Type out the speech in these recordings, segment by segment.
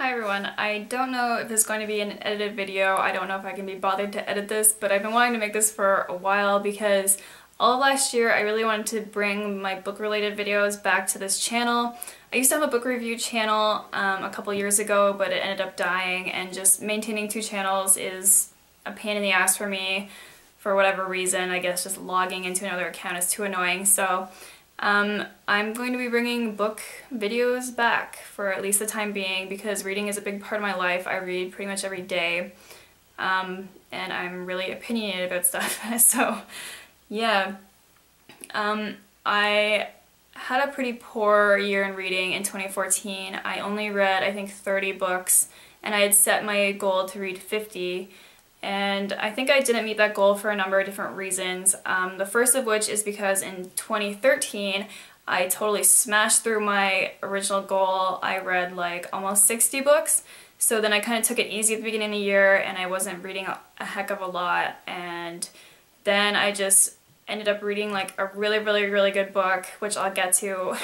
Hi everyone, I don't know if it's going to be an edited video. I don't know if I can be bothered to edit this, but I've been wanting to make this for a while because all of last year I really wanted to bring my book related videos back to this channel. I used to have a book review channel a couple years ago, but it ended up dying, and just maintaining two channels is a pain in the ass for me for whatever reason. I guess just logging into another account is too annoying. So I'm going to be bringing book videos back for at least the time being because reading is a big part of my life. I read pretty much every day, and I'm really opinionated about stuff. So yeah, I had a pretty poor year in reading in 2014. I only read, I think, 30 books, and I had set my goal to read 50. And I think I didn't meet that goal for a number of different reasons. The first of which is because in 2013, I totally smashed through my original goal. I read like almost 60 books. So then I kind of took it easy at the beginning of the year and I wasn't reading a heck of a lot. And then I just ended up reading like a really good book, which I'll get to,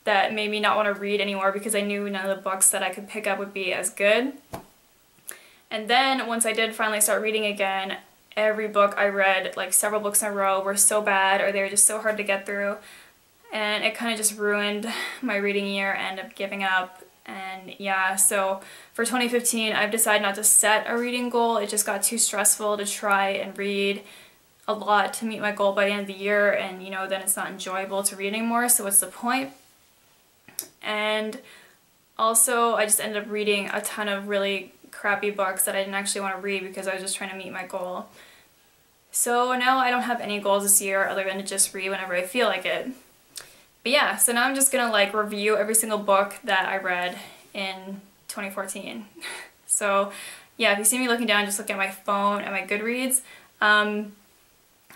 that made me not want to read anymore because I knew none of the books that I could pick up would be as good. And then once I did finally start reading again, every book I read, like several books in a row, were so bad or they were just so hard to get through. And it kind of just ruined my reading year. I ended up giving up. And yeah, so for 2015, I've decided not to set a reading goal. It just got too stressful to try and read a lot to meet my goal by the end of the year. And you know, then it's not enjoyable to read anymore, so what's the point? And also, I just ended up reading a ton of really crappy books that I didn't actually want to read because I was just trying to meet my goal. So now I don't have any goals this year other than to just read whenever I feel like it. But yeah, so now I'm just gonna like review every single book that I read in 2014. So yeah, if you see me looking down, just look at my phone and my Goodreads.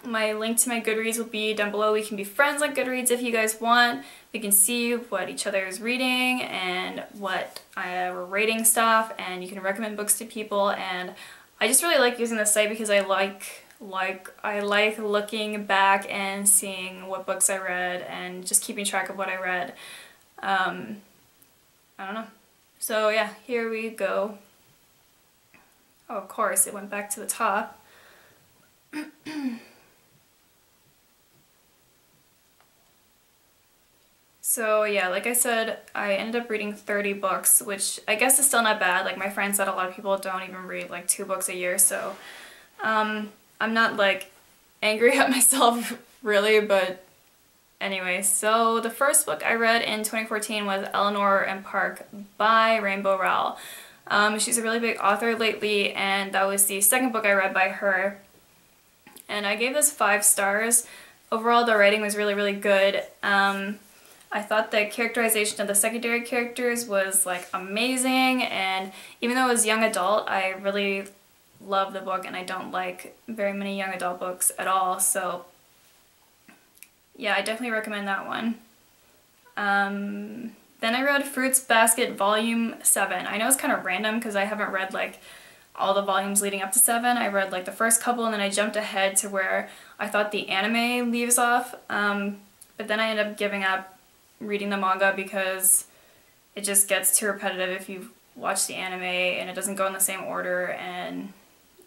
My link to my Goodreads will be down below. We can be friends on Goodreads if you guys want. We can see what each other is reading and what we're rating stuff, and you can recommend books to people. And I just really like using this site because I like looking back and seeing what books I read and just keeping track of what I read. I don't know. So yeah, here we go. Oh, of course, it went back to the top. So yeah, like I said, I ended up reading 30 books, which I guess is still not bad. Like my friend said, a lot of people don't even read like 2 books a year, so I'm not like angry at myself really, but anyway. So the first book I read in 2014 was Eleanor and Park by Rainbow Rowell. She's a really big author lately, and that was the second book I read by her. And I gave this 5 stars. Overall, the writing was really good. I thought the characterization of the secondary characters was like amazing, and even though it was young adult, I really love the book, and I don't like very many young adult books at all, so yeah, I definitely recommend that one. Then I read Fruits Basket Volume 7. I know it's kind of random because I haven't read like all the volumes leading up to 7. I read like the first couple and then I jumped ahead to where I thought the anime leaves off, but then I ended up giving up reading the manga because it just gets too repetitive if you watch the anime and it doesn't go in the same order. And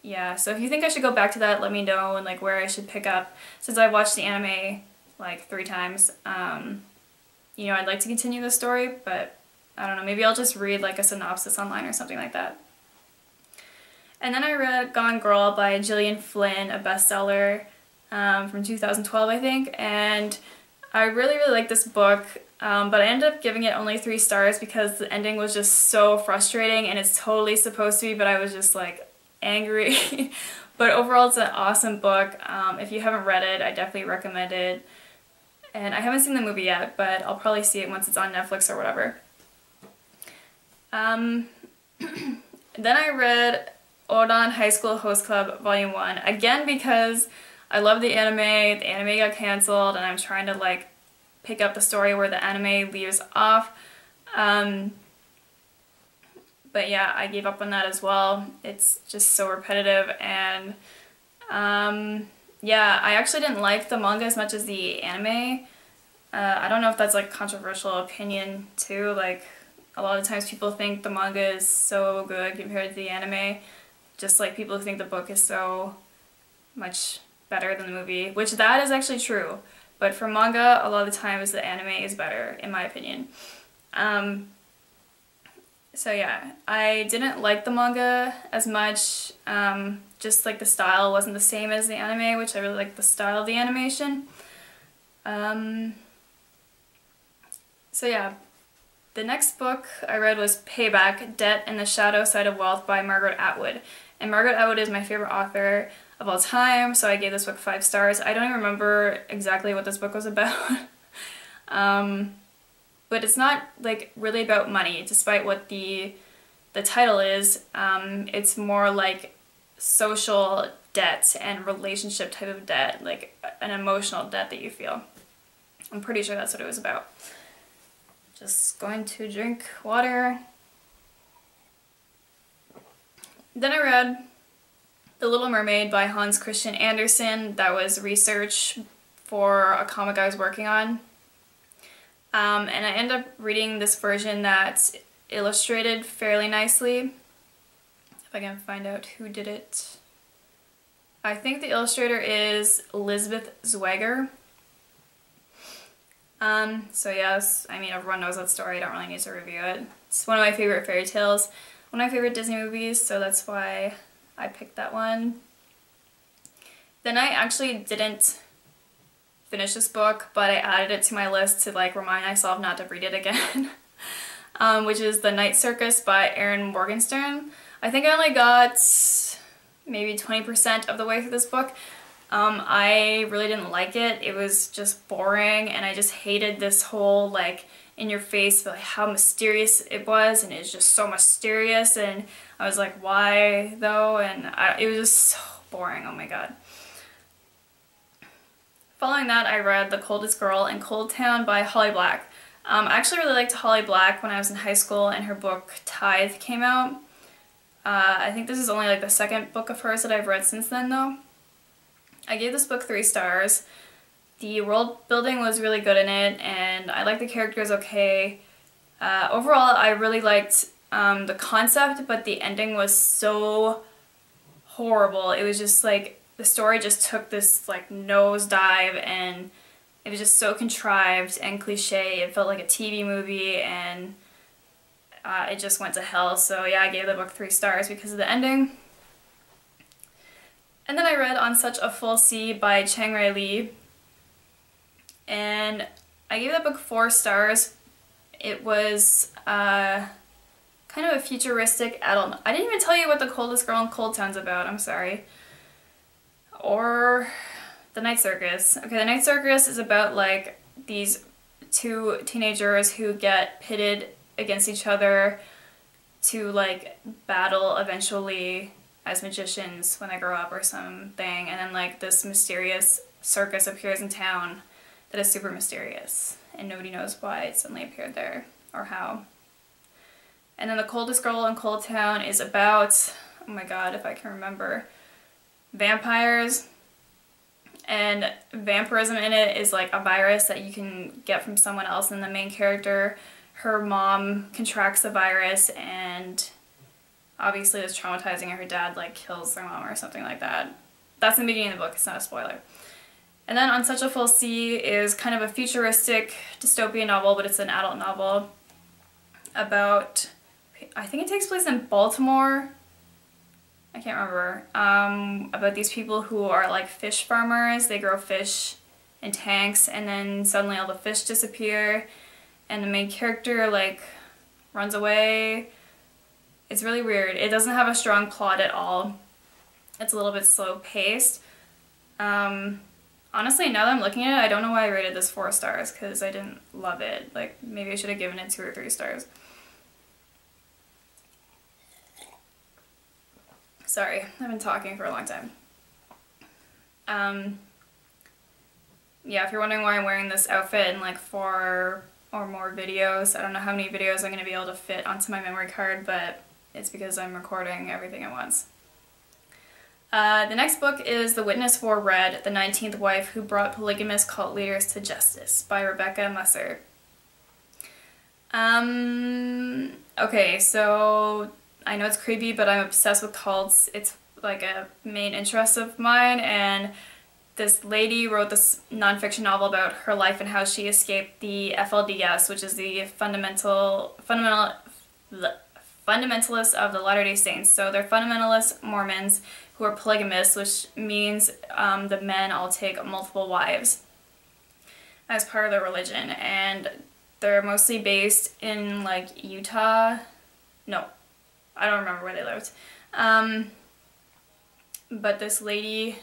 yeah, so if you think I should go back to that, let me know, and like where I should pick up, since I've watched the anime like 3 times. You know, I'd like to continue the story, but I don't know, maybe I'll just read like a synopsis online or something like that. And then I read Gone Girl by Gillian Flynn, a bestseller from 2012, I think, and I really like this book, but I ended up giving it only 3 stars because the ending was just so frustrating, and it's totally supposed to be, but I was just like angry. But overall, it's an awesome book. If you haven't read it, I definitely recommend it. And I haven't seen the movie yet, but I'll probably see it once it's on Netflix or whatever. Then I read Ouran High School Host Club Volume 1, again because I love the anime got cancelled, and I'm trying to like pick up the story where the anime leaves off. But yeah, I gave up on that as well. It's just so repetitive, and yeah, I actually didn't like the manga as much as the anime. I don't know if that's like a controversial opinion too, like A lot of times people think the manga is so good compared to the anime, just like people who think the book is so much better than the movie, which that is actually true. But for manga, a lot of the times the anime is better, in my opinion. So yeah, I didn't like the manga as much, just like the style wasn't the same as the anime, which I really like the style of the animation. So yeah, the next book I read was Payback, Debt and the Shadow Side of Wealth by Margaret Atwood. And Margaret Atwood is my favorite author of all time, so I gave this book 5 stars. I don't even remember exactly what this book was about. But it's not like really about money, despite what the title is. It's more like social debt and relationship type of debt, like an emotional debt that you feel. I'm pretty sure that's what it was about. Just going to drink water. Then I read The Little Mermaid by Hans Christian Andersen. That was research for a comic I was working on. And I ended up reading this version that's illustrated fairly nicely. If I can find out who did it. I think the illustrator is Elizabeth Zweger. So yes, I mean everyone knows that story, I don't really need to review it. It's one of my favorite fairy tales, one of my favorite Disney movies, so that's why I picked that one. Then I actually didn't finish this book, but I added it to my list to like remind myself not to read it again, which is The Night Circus by Erin Morgenstern. I think I only got maybe 20% of the way through this book. I really didn't like it. It was just boring, and I just hated this whole like in your face, like how mysterious it was, and it's just so mysterious, and I was like, why though? And it was just so boring. Oh my god. Following that, I read The Coldest Girl in Cold Town by Holly Black. I actually really liked Holly Black when I was in high school and her book Tithe came out. I think this is only like the second book of hers that I've read since then though. I gave this book 3 stars. The world building was really good in it, and I liked the characters okay. Overall, I really liked the concept, but the ending was so horrible. It was just like, the story just took this like nosedive, and it was just so contrived and cliche. It felt like a TV movie, and it just went to hell. So yeah, I gave the book 3 stars because of the ending. And then I read On Such a Full Sea by Chiang-Rae Lee, and I gave that book 4 stars. It was kind of a futuristic adult. I didn't even tell you what The Coldest Girl in Cold Town's about, I'm sorry. Or The Night Circus. Okay, The Night Circus is about like these 2 teenagers who get pitted against each other to like battle eventually as magicians when they grow up or something, and then like this mysterious circus appears in town that is super mysterious, and nobody knows why it suddenly appeared there or how. And then The Coldest Girl in Cold Town is about, oh my god, if I can remember, vampires, and vampirism in it is like a virus that you can get from someone else, and the main character, her mom contracts the virus, and obviously it's traumatizing, and her dad like kills their mom or something like that. That's in the beginning of the book, it's not a spoiler. And then On Such a Full Sea is kind of a futuristic dystopian novel, but it's an adult novel about, I think it takes place in Baltimore, I can't remember, about these people who are like fish farmers. They grow fish in tanks, and then suddenly all the fish disappear, and the main character like runs away. It's really weird. It doesn't have a strong plot at all. It's a little bit slow paced. Honestly, now that I'm looking at it, I don't know why I rated this 4 stars, because I didn't love it. Like, maybe I should have given it 2 or 3 stars. Sorry, I've been talking for a long time. Yeah, if you're wondering why I'm wearing this outfit in like 4 or more videos, I don't know how many videos I'm going to be able to fit onto my memory card, but it's because I'm recording everything at once. The next book is The Witness for Red, the 19th Wife Who Brought Polygamous Cult Leaders to Justice by Rebecca Musser. Okay, so I know it's creepy, but I'm obsessed with cults. It's like a main interest of mine, and this lady wrote this nonfiction novel about her life and how she escaped the FLDS, which is the fundamentalists of the Latter-day Saints. So they're fundamentalist Mormons who are polygamists, which means the men all take multiple wives as part of their religion, and they're mostly based in like Utah. No, I don't remember where they lived. But this lady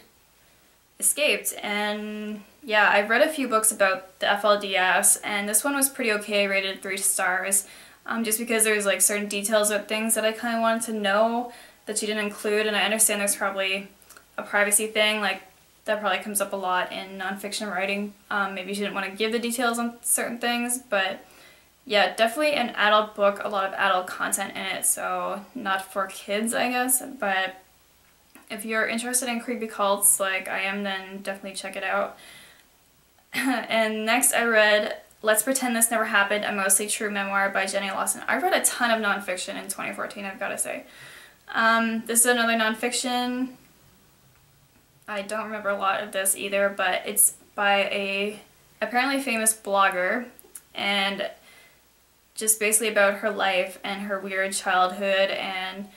escaped, and yeah, I've read a few books about the FLDS, and this one was pretty okay, rated 3 stars, just because there's like certain details about things that I kind of wanted to know that she didn't include, and I understand there's probably a privacy thing, like that probably comes up a lot in nonfiction writing. Maybe she didn't want to give the details on certain things, but yeah, definitely an adult book, a lot of adult content in it, so not for kids, I guess, but if you're interested in creepy cults like I am, then definitely check it out. And next I read Let's Pretend This Never Happened, a mostly true memoir by Jenny Lawson. I read a ton of nonfiction in 2014, I've got to say. This is another nonfiction. I don't remember a lot of this either, but it's by a apparently famous blogger, and just basically about her life and her weird childhood and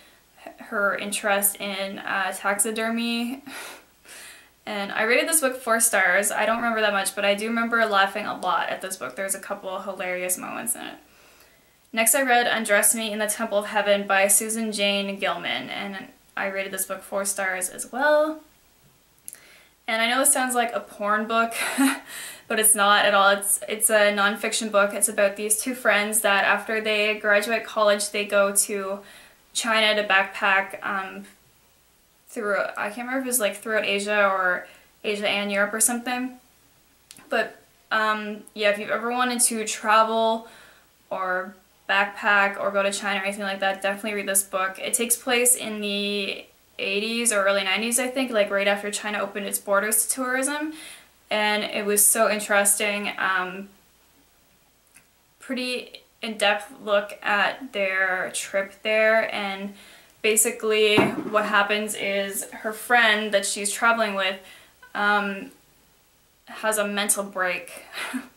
her interest in taxidermy. And I rated this book 4 stars. I don't remember that much, but I do remember laughing a lot at this book. There's a couple of hilarious moments in it. Next I read Undress Me in the Temple of Heaven by Susan Jane Gilman, and I rated this book 4 stars as well. And I know this sounds like a porn book, but it's not at all. It's a nonfiction book. It's about these 2 friends that after they graduate college, they go to China to backpack through, I can't remember if it was like throughout Asia or Asia and Europe or something. But yeah, if you've ever wanted to travel or backpack or go to China or anything like that, definitely read this book. It takes place in the 80s or early 90s, I think, like right after China opened its borders to tourism, and it was so interesting. Pretty in-depth look at their trip there, and basically what happens is her friend that she's traveling with has a mental break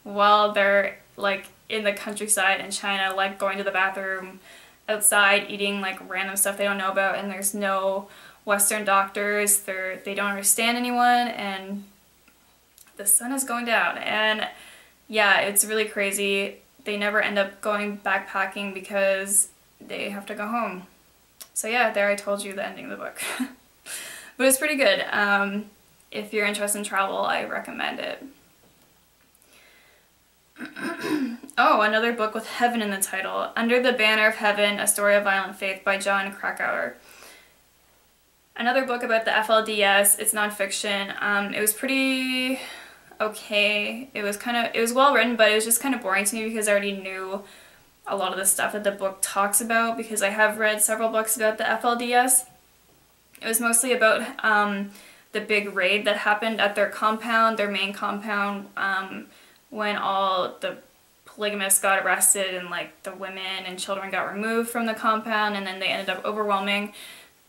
while they're like in the countryside in China, like going to the bathroom outside, eating like random stuff they don't know about, and there's no Western doctors, they don't understand anyone, and the sun is going down, and yeah, it's really crazy. They never end up going backpacking because they have to go home. So yeah, there I told you the ending of the book. But it's pretty good. If you're interested in travel, I recommend it. Oh, another book with heaven in the title. Under the Banner of Heaven, A Story of Violent Faith by John Krakauer. Another book about the FLDS. It's nonfiction. It was pretty okay. It was well written, but it was just kind of boring to me because I already knew a lot of the stuff that the book talks about, because I have read several books about the FLDS. It was mostly about the big raid that happened at their compound, their main compound, when all the polygamists got arrested and like the women and children got removed from the compound, and then they ended up overwhelming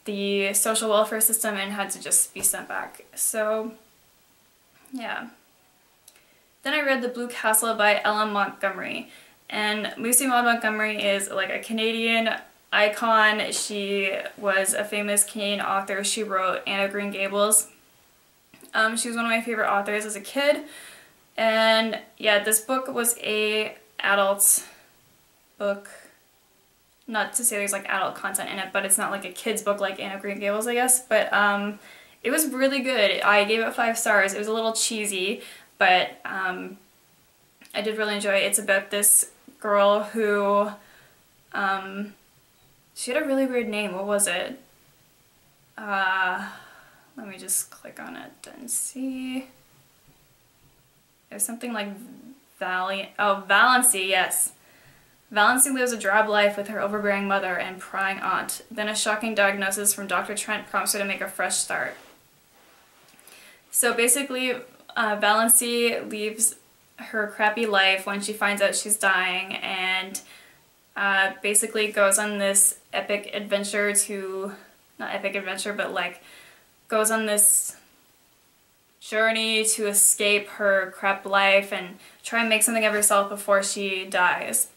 the social welfare system and had to just be sent back. So yeah. Then I read The Blue Castle by Ella Montgomery. And Lucy Maud Montgomery is like a Canadian icon. She was a famous Canadian author. She wrote Anne of Green Gables. She was one of my favorite authors as a kid. And yeah, this book was a adult book. Not to say there's like adult content in it, but it's not like a kid's book like Anne of Green Gables, I guess. But it was really good. I gave it 5 stars. It was a little cheesy, but I did really enjoy it. It's about this girl who, she had a really weird name. What was it? Let me just click on it and see. It was something like Valency, yes. Valency lives a drab life with her overbearing mother and prying aunt. Then a shocking diagnosis from Dr. Trent prompts her to make a fresh start. So basically, Valency leaves her crappy life when she finds out she's dying, and basically goes on this epic adventure to, not epic adventure, but like goes on this journey to escape her crap life and try and make something of herself before she dies.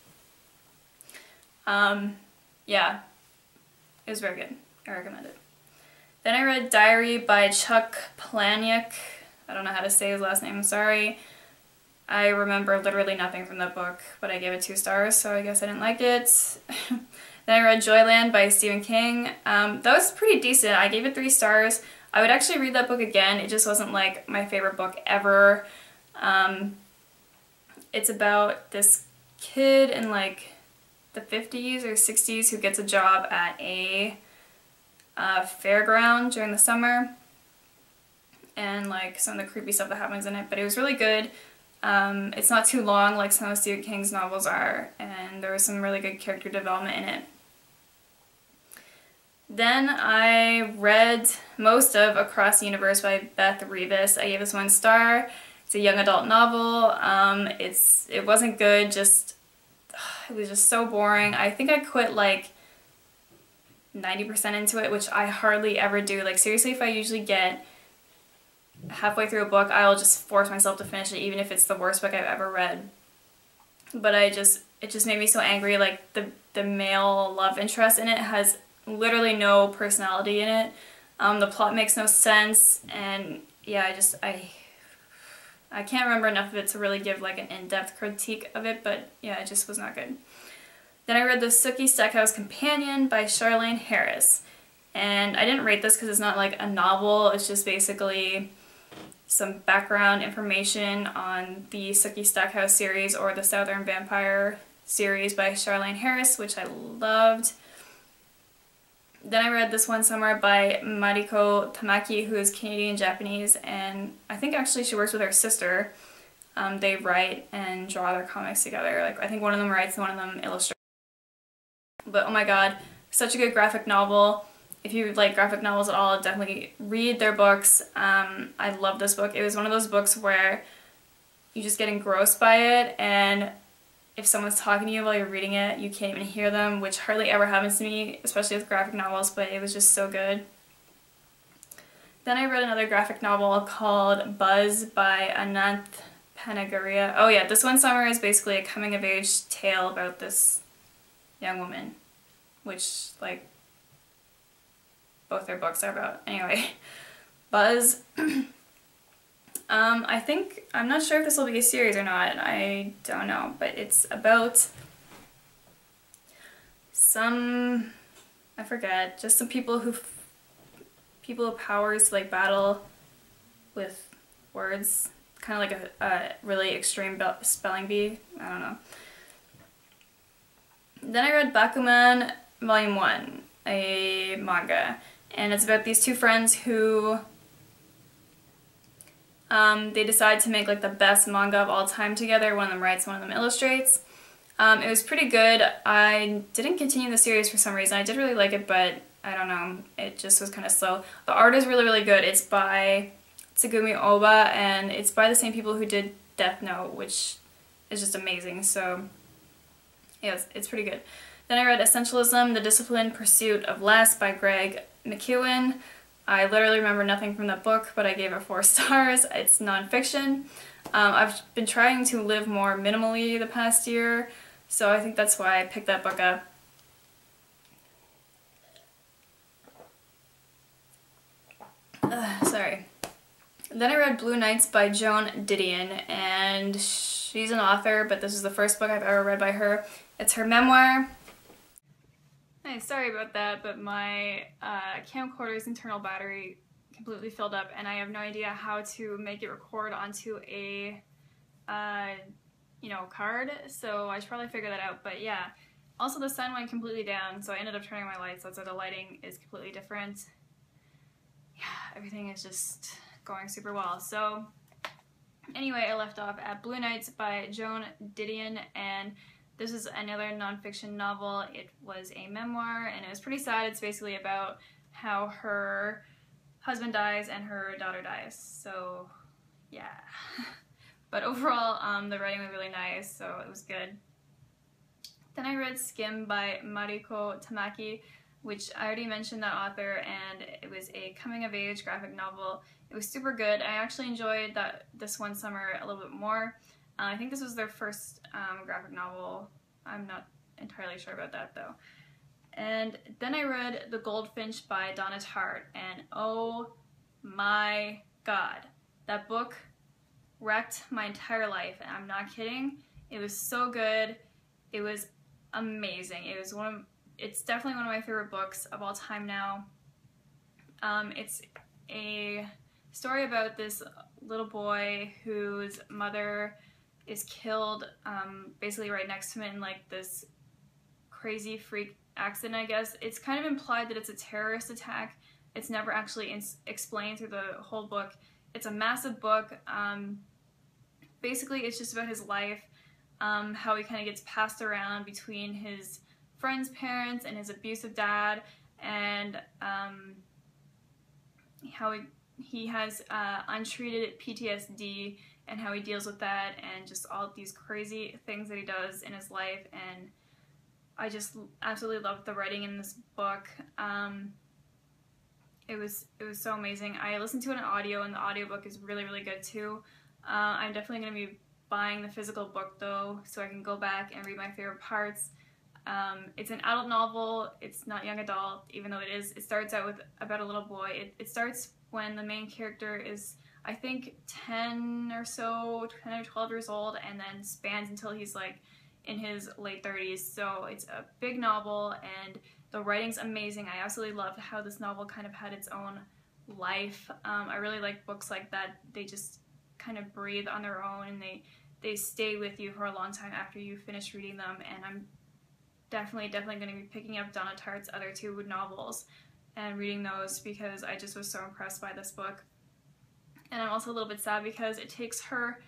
Yeah, it was very good. I recommend it. Then I read Diary by Chuck Palahniuk. I don't know how to say his last name, I'm sorry. I remember literally nothing from that book, but I gave it 2 stars, so I guess I didn't like it. Then I read Joyland by Stephen King. That was pretty decent. I gave it 3 stars. I would actually read that book again. It just wasn't like my favorite book ever. It's about this kid in like the 50s or 60s who gets a job at a fairground during the summer, and like some of the creepy stuff that happens in it, but it was really good. It's not too long like some of Stephen King's novels are, and there was some really good character development in it. Then I read most of Across the Universe by Beth Revis. I gave this 1 star. It's a young adult novel. It wasn't good, just it was just so boring. I think I quit like 90% into it, which I hardly ever do. Like seriously, if I usually get halfway through a book, I'll just force myself to finish it, even if it's the worst book I've ever read. But it just made me so angry. Like the male love interest in it has literally no personality in it. The plot makes no sense, and yeah, I can't remember enough of it to really give like an in-depth critique of it, but yeah, it just was not good. Then I read The Sookie Stackhouse Companion by Charlaine Harris, and I didn't rate this because it's not like a novel, it's just basically some background information on the Sookie Stackhouse series or the Southern Vampire series by Charlaine Harris, which I loved. Then I read This One Summer by Mariko Tamaki, who is Canadian-Japanese, and I think actually she works with her sister. They write and draw their comics together. Like I think one of them writes and one of them illustrates. But oh my god, such a good graphic novel. If you like graphic novels at all, definitely read their books. I love this book. It was one of those books where you just get engrossed by it, and if someone's talking to you while you're reading it, you can't even hear them, which hardly ever happens to me, especially with graphic novels, but it was just so good. Then I read another graphic novel called Buzz by Ananth Panagaria. Oh yeah, This One Summer is basically a coming-of-age tale about this young woman, which, like, both their books are about. Anyway, Buzz. I'm not sure if this will be a series or not, I don't know, but it's about I forget, just some people with powers to like battle with words, kind of like a really extreme spelling bee, I don't know. Then I read Bakuman Volume 1, a manga, and it's about these 2 friends who they decide to make like the best manga of all time together. One of them writes, one of them illustrates. It was pretty good. I didn't continue the series for some reason. I did really like it, but I don't know, it just was kind of slow. The art is really, really good. It's by Tsugumi Oba, and it's by the same people who did Death Note, which is just amazing. So yeah, it's pretty good. Then I read Essentialism, The Disciplined Pursuit of Less by Greg McEwen. I literally remember nothing from that book, but I gave it 4 stars. It's nonfiction. I've been trying to live more minimally the past year, so I think that's why I picked that book up. Sorry. Then I read Blue Nights by Joan Didion, and she's an author, but this is the first book I've ever read by her. It's her memoir. Hey, sorry about that, but my camcorder's internal battery completely filled up, and I have no idea how to make it record onto a, card, so I should probably figure that out, but yeah. Also, the sun went completely down, so I ended up turning on my lights, so the lighting is completely different. Yeah, everything is just going super well. So, anyway, I left off at Blue Nights by Joan Didion, and this is another nonfiction novel. It was a memoir, and it was pretty sad. It's basically about how her husband dies and her daughter dies. So, yeah. But overall, the writing was really nice, so it was good. Then I read Skim by Mariko Tamaki, which I already mentioned that author, and it was a coming-of-age graphic novel. It was super good. I actually enjoyed this one summer a little bit more. I think this was their first graphic novel. I'm not entirely sure about that, though. And then I read The Goldfinch by Donna Tartt, and oh my god, that book wrecked my entire life, and I'm not kidding. It was so good. It was amazing. It's definitely one of my favorite books of all time now. It's a story about this little boy whose mother is killed basically right next to him in like this crazy freak accident, I guess. It's kind of implied that it's a terrorist attack. It's never actually explained through the whole book. It's a massive book. Basically, it's just about his life, how he kind of gets passed around between his friend's parents and his abusive dad, and how he has untreated PTSD and how he deals with that, and just all these crazy things that he does in his life. And I just absolutely loved the writing in this book. It was so amazing. I listened to it on audio, and the audiobook is really, really good too. I'm definitely going to be buying the physical book though, so I can go back and read my favorite parts. It's an adult novel. It's not young adult, even though it is. It starts out with about a little boy. It starts when the main character is, I think, 10 or 12 years old, and then spans until he's like in his late 30s. So it's a big novel, and the writing's amazing. I absolutely loved how this novel kind of had its own life. I really like books like that. They just kind of breathe on their own, and they stay with you for a long time after you finish reading them. And I'm definitely going to be picking up Donna Tartt's other two novels and reading those, because I just was so impressed by this book. And I'm also a little bit sad because it takes her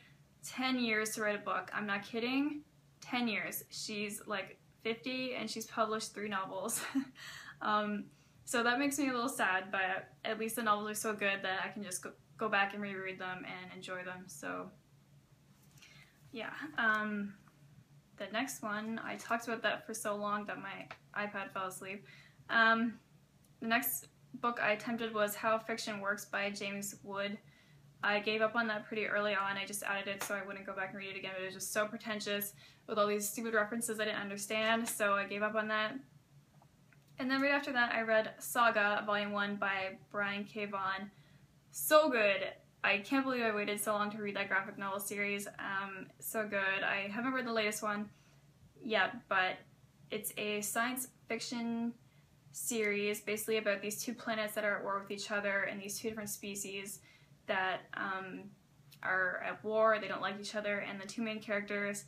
10 years to write a book. I'm not kidding. 10 years. She's like 50 and she's published 3 novels. So that makes me a little sad, but at least the novels are so good that I can just go back and reread them and enjoy them. So yeah. The next one, I talked about that for so long that my iPad fell asleep. The next book I attempted was How Fiction Works by James Wood. I gave up on that pretty early on. I just added it so I wouldn't go back and read it again, but it was just so pretentious with all these stupid references I didn't understand, so I gave up on that. And then right after that, I read Saga, Volume 1 by Brian K. Vaughan. So good. I can't believe I waited so long to read that graphic novel series. So good. I haven't read the latest one yet, but it's a science fiction series basically about these 2 planets that are at war with each other, and these 2 different species that are at war. They don't like each other, and the 2 main characters,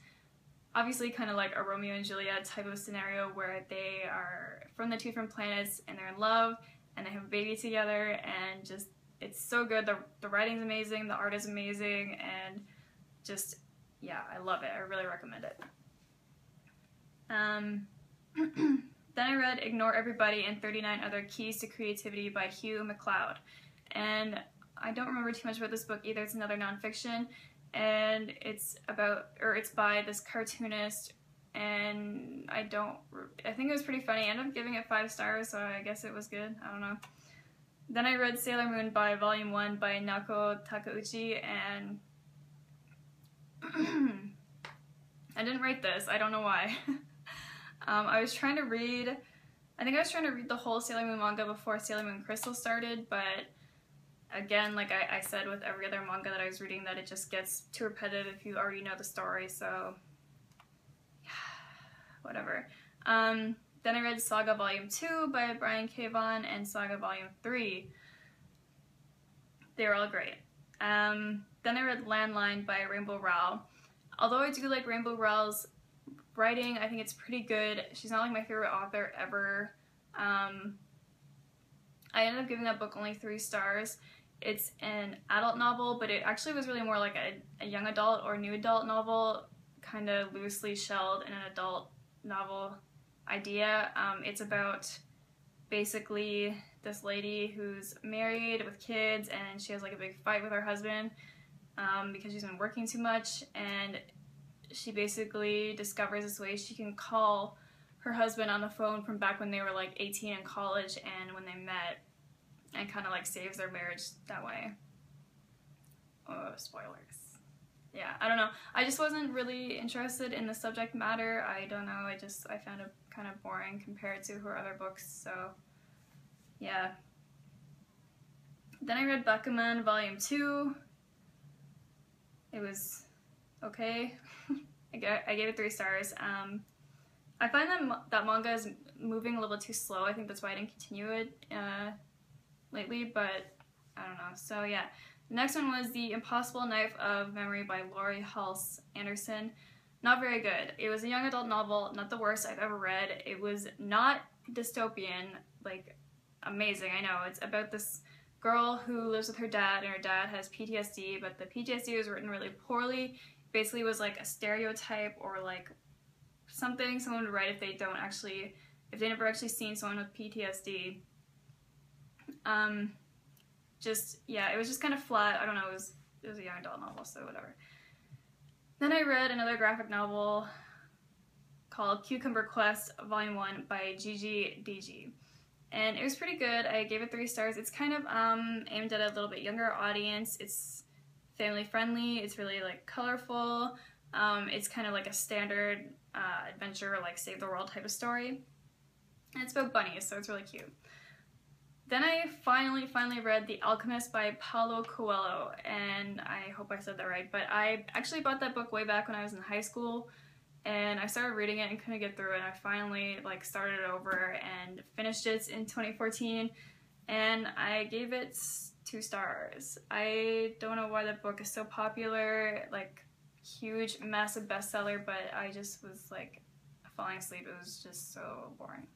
obviously kind of like a Romeo and Juliet type of scenario where they are from the 2 different planets and they're in love and they have a baby together, and just it's so good. The writing's amazing, the art is amazing, and just, yeah, I love it. I really recommend it. Then I read Ignore Everybody and 39 Other Keys to Creativity by Hugh MacLeod. And I don't remember too much about this book either. It's another nonfiction, and it's by this cartoonist, and I think it was pretty funny. I ended up giving it 5 stars, so I guess it was good. I don't know. Then I read Sailor Moon by Volume 1 by Naoko Takeuchi, and I didn't rate this. I don't know why. I was trying to read the whole Sailor Moon manga before Sailor Moon Crystal started, but again, like I said with every other manga that I was reading, that it just gets too repetitive if you already know the story, so yeah, whatever. Then I read Saga Volume 2 by Brian K. Vaughan and Saga Volume 3. They were all great. Then I read Landline by Rainbow Rowell. Although I do like Rainbow Rowell's writing, I think it's pretty good. She's not like my favorite author ever. I ended up giving that book only 3 stars. It's an adult novel, but it actually was really more like a young adult or new adult novel, kind of loosely shelled in an adult novel idea. It's about basically this lady who's married with kids, and she has like a big fight with her husband, because she's been working too much, and she basically discovers this way she can call her husband on the phone from back when they were like 18 in college and when they met, and kind of like saves their marriage that way. Oh, spoilers. Yeah, I don't know. I just wasn't really interested in the subject matter. I don't know, I found it kind of boring compared to her other books, so yeah. Then I read Bakuman Volume 2. It was okay. I gave it 3 stars. I find that manga is moving a little bit too slow. I think that's why I didn't continue it lately, but I don't know. So yeah. The next one was The Impossible Knife of Memory by Laurie Halse Anderson. Not very good. It was a young adult novel, not the worst I've ever read. It was not dystopian, like amazing, I know. It's about this girl who lives with her dad, and her dad has PTSD, but the PTSD was written really poorly. Basically, it was like a stereotype or like something someone would write if they never actually seen someone with PTSD. Yeah, it was just kind of flat. I don't know, it was a young adult novel, so whatever. Then I read another graphic novel called Cucumber Quest Volume 1 by Gigi DG. And it was pretty good. I gave it 3 stars. It's kind of aimed at a little bit younger audience. It's family friendly. It's really like colorful. It's kind of like a standard adventure, like save the world type of story. And it's about bunnies, so it's really cute. Then I finally read The Alchemist by Paulo Coelho, and I hope I said that right, but I actually bought that book way back when I was in high school, and I started reading it and couldn't get through it, and I finally like started it over and finished it in 2014, and I gave it 2 stars. I don't know why that book is so popular, like huge, massive bestseller, but I just was like falling asleep. It was just so boring.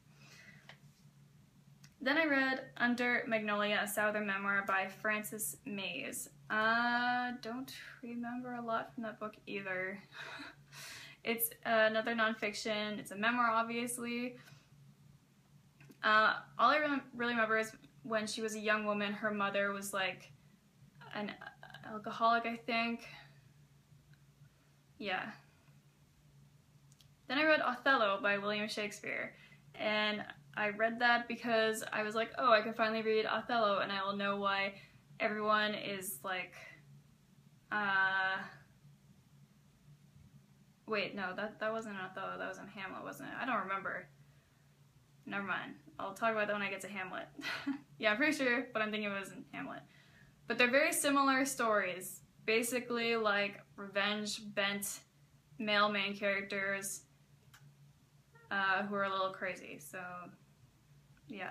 Then I read Under Magnolia, a Southern Memoir by Frances Mays. Don't remember a lot from that book either. It's another nonfiction. It's a memoir, obviously. All I really remember is when she was a young woman, her mother was like an alcoholic, I think. Yeah. Then I read Othello by William Shakespeare, and I read that because I was like, oh, I can finally read Othello, and I will know why everyone is like, wait, no, that wasn't Othello, that was in Hamlet, wasn't it? I don't remember. Never mind. I'll talk about that when I get to Hamlet. Yeah, I'm pretty sure, but I'm thinking it was in Hamlet. But they're very similar stories. Basically, like, revenge-bent male main characters who are a little crazy, so yeah.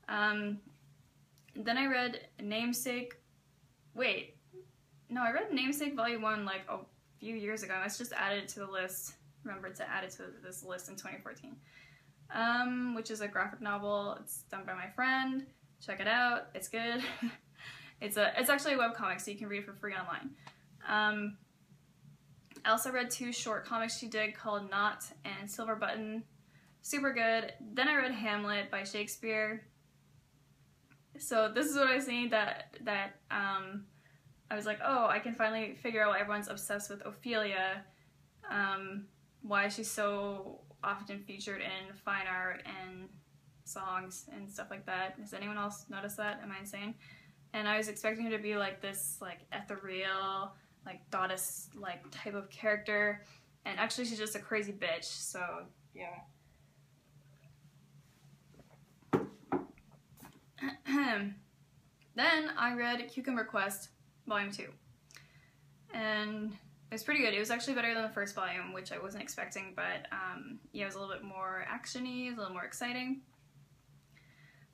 Then I read Namesake. Wait, no, I read Namesake Volume 1 like a few years ago. I just added it to the list. Remembered to add it to this list in 2014. Which is a graphic novel. It's done by my friend. Check it out. It's good. It's actually a webcomic, so you can read it for free online. I also read 2 short comics she did called Knot and Silver Button. Super good. Then I read Hamlet by Shakespeare. So this is what I was saying, that I was like, oh, I can finally figure out why everyone's obsessed with Ophelia, why she's so often featured in fine art and songs and stuff like that. Has anyone else noticed that? Am I insane? And I was expecting her to be like this like ethereal, like goddess like type of character, and actually she's just a crazy bitch, so yeah. Then I read Cucumber Quest Volume 2, and it was pretty good. It was actually better than the first volume, which I wasn't expecting, but yeah, it was a little bit more action-y, a little more exciting.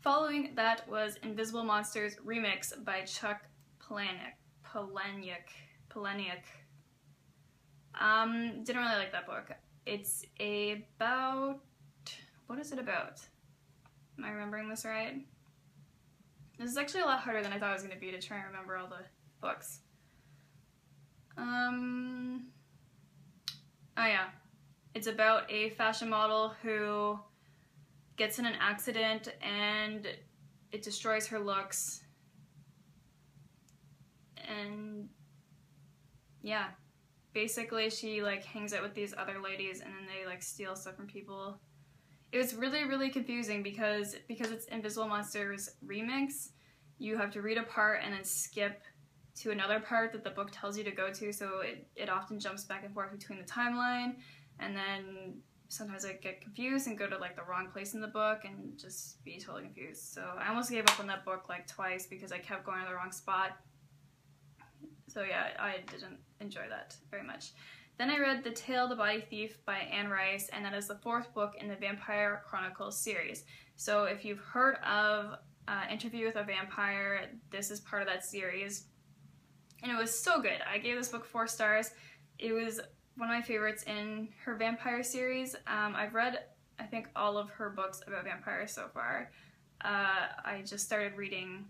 Following that was Invisible Monsters Remix by Chuck Palahniuk. Didn't really like that book. It's about... what is it about? Am I remembering this right? This is actually a lot harder than I thought it was going to be to try and remember all the books. Oh yeah. It's about a fashion model who gets in an accident and it destroys her looks. And yeah, basically she like hangs out with these other ladies and then they like steal stuff from people. It was really, really confusing because it's Invisible Monsters remix, you have to read a part and then skip to another part that the book tells you to go to, so it often jumps back and forth between the timeline, and then sometimes I get confused and go to like the wrong place in the book and just be totally confused. So I almost gave up on that book like twice because I kept going to the wrong spot. So yeah, I didn't enjoy that very much. Then I read The Tale of the Body Thief by Anne Rice, and that is the 4th book in the Vampire Chronicles series. So if you've heard of Interview with a Vampire, this is part of that series. And it was so good. I gave this book 4 stars. It was one of my favorites in her vampire series. I've read, I think, all of her books about vampires so far. I just started reading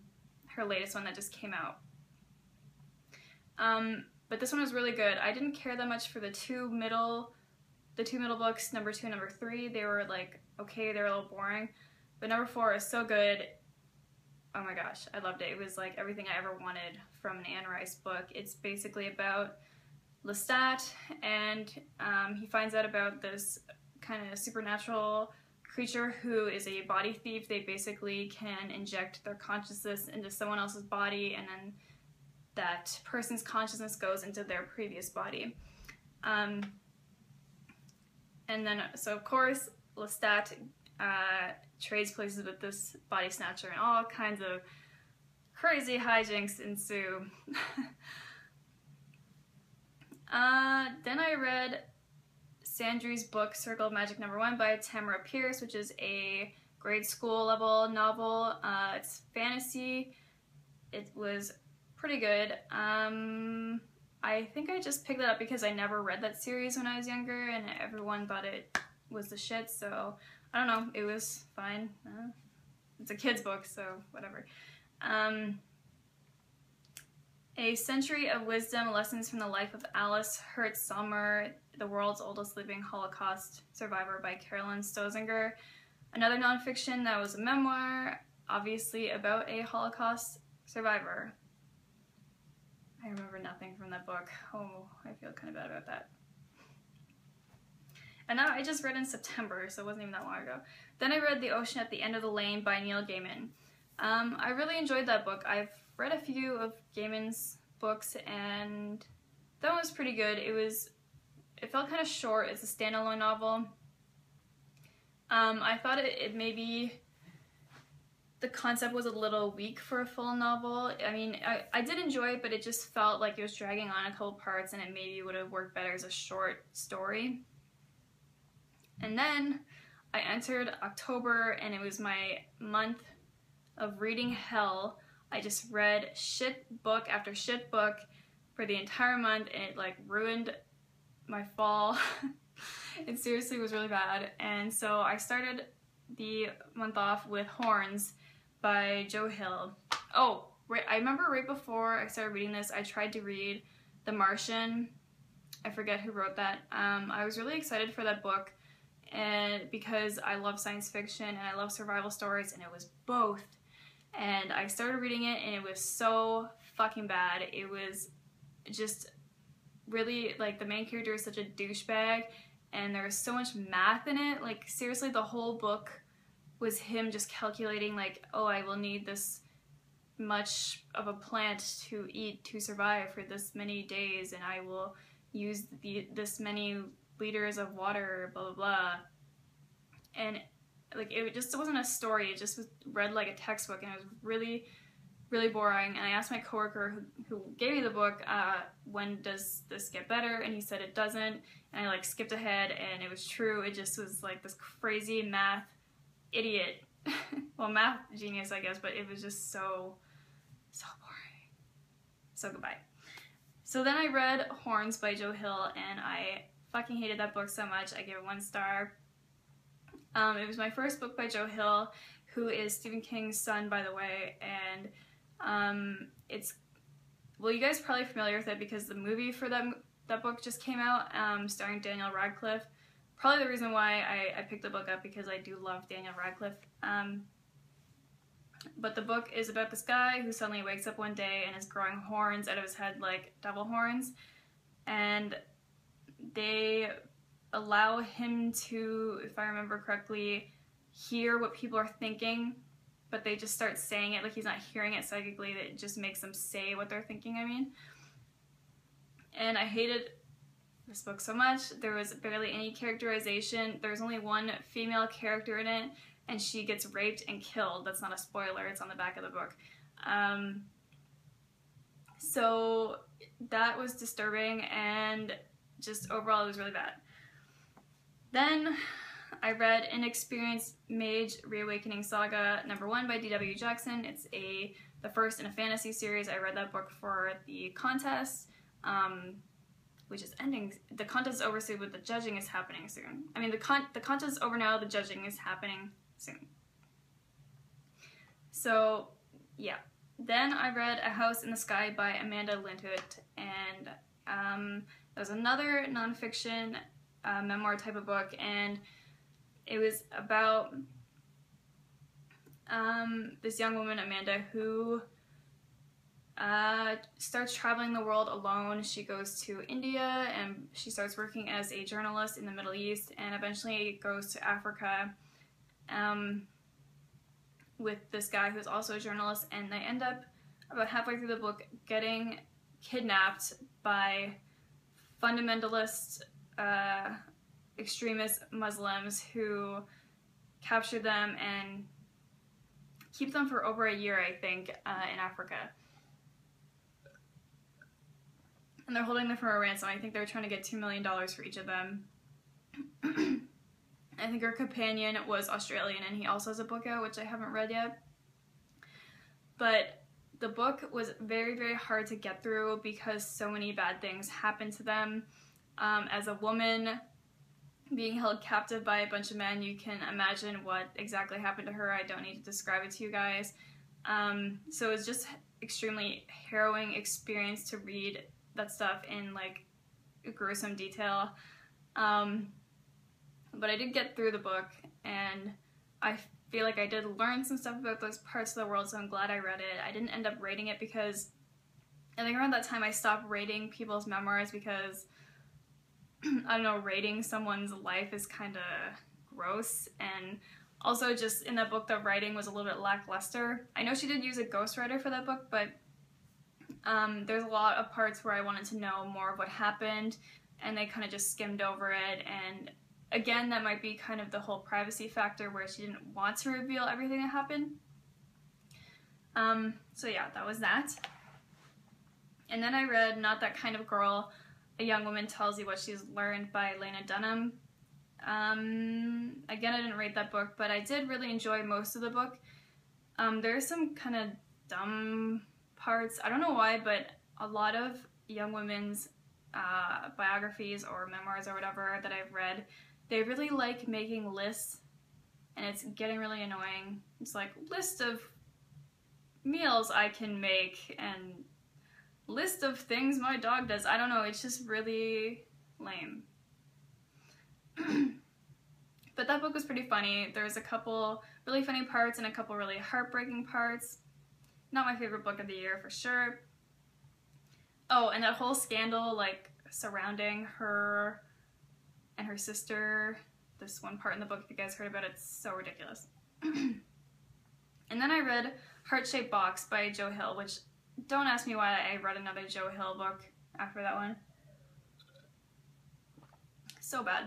her latest one that just came out. But this one was really good. I didn't care that much for the two middle books, number 2 and number 3. They were like, okay, they were a little boring. But number 4 is so good. Oh my gosh, I loved it. It was like everything I ever wanted from an Anne Rice book. It's basically about Lestat, and he finds out about this kind of supernatural creature who is a body thief. They basically can inject their consciousness into someone else's body, and then that person's consciousness goes into their previous body. And then, so of course, Lestat trades places with this body snatcher, and all kinds of crazy hijinks ensue. Then I read Sandry's book Circle of Magic #1 by Tamara Pierce, which is a grade school level novel. It's fantasy. It was pretty good. I think I just picked that up because I never read that series when I was younger and everyone thought it was the shit, so I don't know, it was fine. It's a kid's book, so whatever. A Century of Wisdom, Lessons from the Life of Alice Hertz Sommer, the World's Oldest Living Holocaust Survivor by Carolyn Stozinger. Another nonfiction that was a memoir, obviously about a Holocaust survivor. I remember nothing from that book. Oh, I feel kind of bad about that. And now I just read in September, so it wasn't even that long ago. Then I read The Ocean at the End of the Lane by Neil Gaiman. I really enjoyed that book. I've read a few of Gaiman's books, and that one was pretty good. It felt kind of short. It's a standalone novel. I thought it maybe the concept was a little weak for a full novel. I mean, I did enjoy it, but it just felt like it was dragging on a couple parts, and it maybe would have worked better as a short story. And then I entered October, and it was my month of reading hell. I just read shit book after shit book for the entire month, and it like ruined my fall. It seriously was really bad. And so I started the month off with Horns by Joe Hill. Oh, I remember right before I started reading this, I tried to read The Martian. I forget who wrote that. I was really excited for that book, and because I love science fiction and I love survival stories, and it was both. And I started reading it, and it was so fucking bad. It was just really, like, the main character is such a douchebag, and there was so much math in it. Like, seriously, the whole book was him just calculating, like, oh, I will need this much of a plant to eat to survive for this many days, and I will use this many liters of water, blah, blah, blah. And like, it just wasn't a story. It just was read like a textbook, and it was really, really boring. And I asked my coworker who gave me the book, when does this get better? And he said it doesn't. And I like skipped ahead, and it was true. It just was like this crazy math idiot. Well, math genius, I guess, but it was just so boring. So goodbye. So then I read Horns by Joe Hill, and I fucking hated that book so much. I gave it 1 star. It was my first book by Joe Hill, who is Stephen King's son, by the way, and well, you guys are probably familiar with it because the movie for that book just came out, starring Daniel Radcliffe. Probably the reason why I picked the book up, because I do love Daniel Radcliffe. But the book is about this guy who suddenly wakes up one day and is growing horns out of his head, like devil horns. and they allow him to, if I remember correctly, hear what people are thinking, but they just start saying it like he's not hearing it psychically. That just makes them say what they're thinking, I mean. And I hated this book so much. There was barely any characterization. There's only one female character in it, and she gets raped and killed. That's not a spoiler, it's on the back of the book. So that was disturbing, and just overall it was really bad. Then I read Inexperienced Mage Reawakening Saga #1 by D.W. Jackson. It's the first in a fantasy series. I read that book for the contest, which is ending. The contest is over soon, but the judging is happening soon. I mean, the contest is over now, the judging is happening soon. So, yeah. Then I read A House in the Sky by Amanda Lindhout, and that was another nonfiction memoir type of book, and it was about this young woman, Amanda, who starts traveling the world alone. She goes to India, and she starts working as a journalist in the Middle East, and eventually goes to Africa with this guy who's also a journalist, and they end up, about halfway through the book, getting kidnapped by fundamentalist extremist Muslims who capture them and keep them for over a year, I think, in Africa. And they're holding them for a ransom. I think they're trying to get $2 million for each of them. I think her companion was Australian, and he also has a book out, which I haven't read yet. But the book was very, very hard to get through because so many bad things happened to them. As a woman being held captive by a bunch of men, you can imagine what exactly happened to her. I don't need to describe it to you guys. So it's just extremely harrowing experience to read that stuff in like gruesome detail. But I did get through the book, and I feel like I did learn some stuff about those parts of the world, so I'm glad I read it. I didn't end up rating it because I think around that time I stopped rating people's memoirs because, I don't know, rating someone's life is kind of gross, and also just in that book the writing was a little bit lackluster. I know she did use a ghostwriter for that book, but there's a lot of parts where I wanted to know more of what happened, and they kind of just skimmed over it, and again, that might be kind of the whole privacy factor where she didn't want to reveal everything that happened. So yeah, that was that. And then I read Not That Kind of Girl, A Young Woman Tells You What She's Learned by Lena Dunham. Again, I didn't rate that book, but I did really enjoy most of the book. There's some kind of dumb parts. I don't know why, but a lot of young women's biographies or memoirs or whatever that I've read, they really like making lists, and it's getting really annoying. It's like, list of meals I can make, and list of things my dog does. I don't know, it's just really lame. But that book was pretty funny. There's a couple really funny parts and a couple really heartbreaking parts. Not my favorite book of the year for sure. Oh, and that whole scandal like surrounding her and her sister. This one part in the book, if you guys heard about it, it's so ridiculous. And then I read Heart-Shaped Box by Joe Hill, which, don't ask me why I read another Joe Hill book after that one. So bad.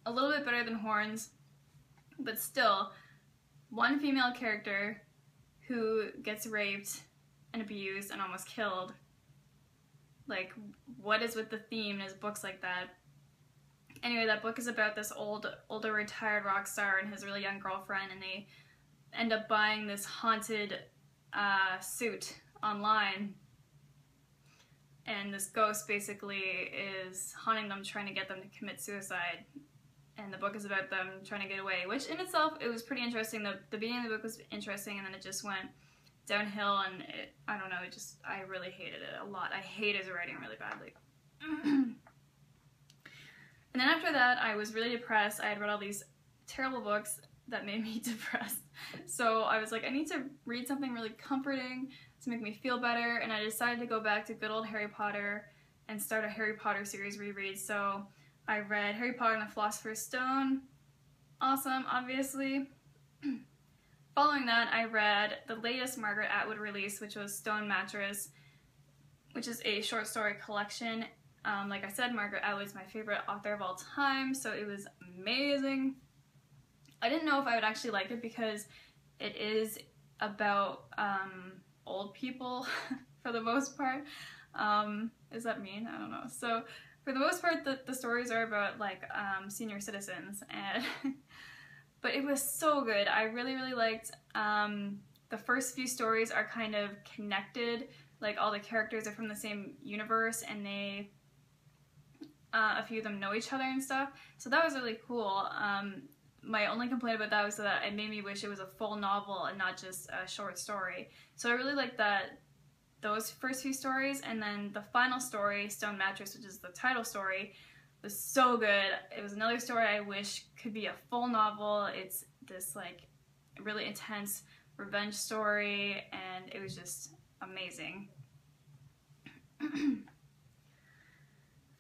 A little bit better than Horns, but still, one female character who gets raped and abused and almost killed. Like, what is with the theme in his books like that? Anyway, that book is about this older retired rock star and his really young girlfriend, and they end up buying this haunted suit online. And this ghost basically is haunting them, trying to get them to commit suicide. And the book is about them trying to get away, which in itself, it was pretty interesting. The beginning of the book was interesting, and then it just went downhill, and I don't know, I really hated it a lot. I hate his writing really badly. And then after that, I was really depressed. I had read all these terrible books that made me depressed. So I was like, I need to read something really comforting to make me feel better, and I decided to go back to good old Harry Potter, and start a Harry Potter series reread. So I read Harry Potter and the Philosopher's Stone. Awesome, obviously. Following that, I read the latest Margaret Atwood release, which was Stone Mattress, which is a short story collection. Like I said, Margaret Atwood is my favorite author of all time, so it was amazing. I didn't know if I would actually like it because it is about old people for the most part. Is that mean? I don't know. So for the most part, the stories are about like senior citizens, and but it was so good. I really, really liked the first few stories are kind of connected. Like all the characters are from the same universe, and they a few of them know each other and stuff. So that was really cool. My only complaint about that was that it made me wish it was a full novel and not just a short story. So I really liked those first few stories, and then the final story, Stone Mattress, which is the title story, was so good. It was another story I wish could be a full novel. It's this like really intense revenge story, and it was just amazing.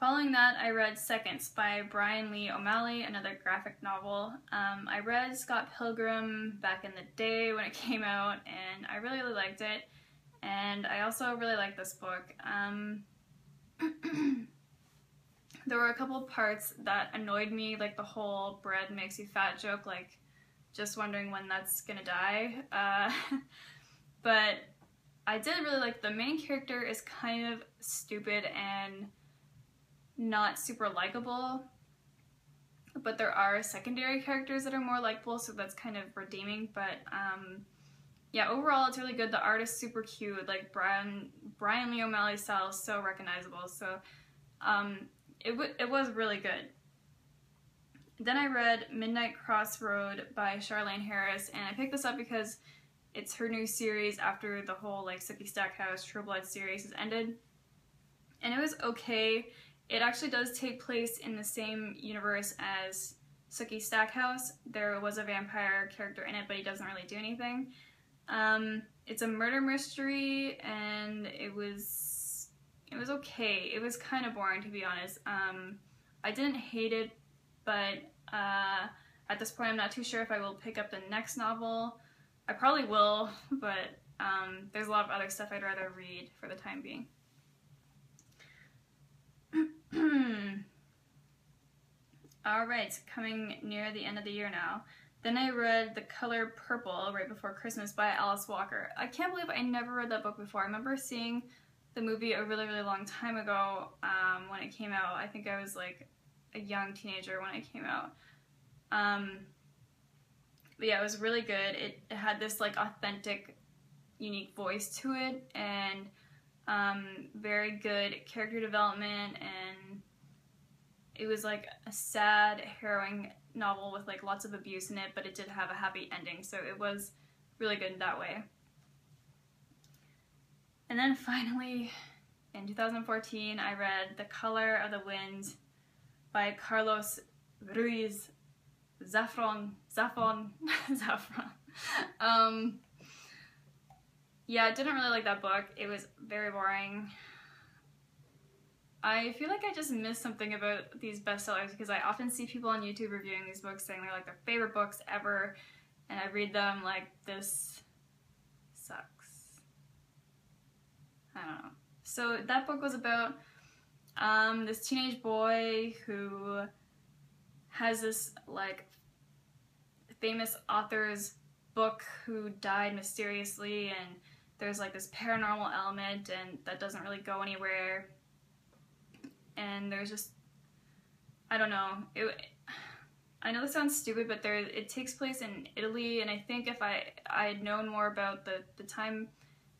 Following that, I read Seconds by Brian Lee O'Malley, another graphic novel. I read Scott Pilgrim back in the day when it came out, and I really, really liked it. And I also really liked this book. There were a couple parts that annoyed me, like the whole bread makes you fat joke, like just wondering when that's gonna die. But I did really like the main character is kind of stupid and not super likable, but there are secondary characters that are more likable, so that's kind of redeeming. But yeah, overall it's really good. The art is super cute. Like Brian Lee O'Malley's style is so recognizable. So it was really good. Then I read Midnight Crossroad by Charlaine Harris, and I picked this up because it's her new series after the whole like Sookie Stackhouse True Blood series has ended, and it was okay. It actually does take place in the same universe as Sookie Stackhouse. There was a vampire character in it, but he doesn't really do anything. It's a murder mystery, and it was okay. It was kind of boring, to be honest. I didn't hate it, but at this point I'm not too sure if I will pick up the next novel. I probably will, but there's a lot of other stuff I'd rather read for the time being. Alright, coming near the end of the year now. Then I read The Color Purple right before Christmas by Alice Walker. I can't believe I never read that book before. I remember seeing the movie a really, really long time ago when it came out. I think I was like a young teenager when it came out. But yeah, it was really good. It had this like authentic, unique voice to it, and very good character development, and it was like a sad, harrowing novel with like lots of abuse in it, but it did have a happy ending, so it was really good in that way. And then finally, in 2014, I read The Color of the Wind by Carlos Ruiz Zafón. Yeah, I didn't really like that book. It was very boring. I feel like I just missed something about these bestsellers because I often see people on YouTube reviewing these books saying they're like their favorite books ever, and I read them like, this sucks. I don't know. So that book was about this teenage boy who has this like famous author's book who died mysteriously, and there's like this paranormal element, and that doesn't really go anywhere. And there's just, I don't know, I know this sounds stupid, but it takes place in Italy, and I think if I had known more about the time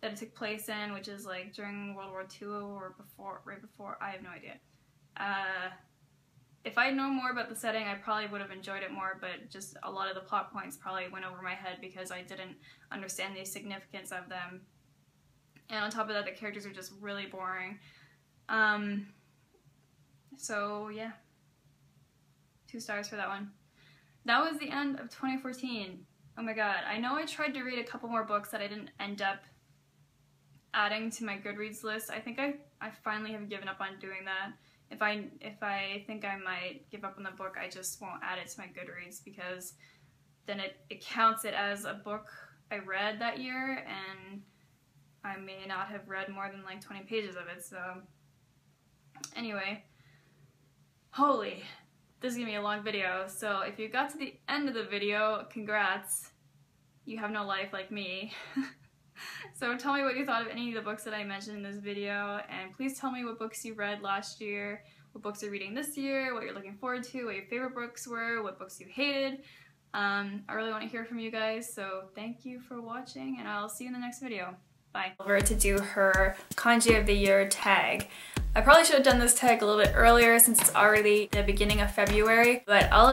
that it took place in, which is like during World War II or before, right before, I have no idea. If I had known more about the setting, I probably would have enjoyed it more, but just a lot of the plot points probably went over my head because I didn't understand the significance of them. And on top of that, the characters are just really boring. So yeah, 2 stars for that one. That was the end of 2014. Oh my god, I know I tried to read a couple more books that I didn't end up adding to my Goodreads list. I think I finally have given up on doing that. If I think I might give up on the book, I just won't add it to my Goodreads, because then it counts it as a book I read that year, and I may not have read more than like 20 pages of it. So anyway, holy, this is gonna be a long video. So if you got to the end of the video, congrats. You have no life like me. So tell me what you thought of any of the books that I mentioned in this video, and please tell me what books you read last year, what books you're reading this year, what you're looking forward to, what your favorite books were, what books you hated. I really want to hear from you guys, so thank you for watching, and I'll see you in the next video. Bye. Over to do her kanji of the year tag. I probably should have done this tag a little bit earlier since it's already the beginning of February, but I'll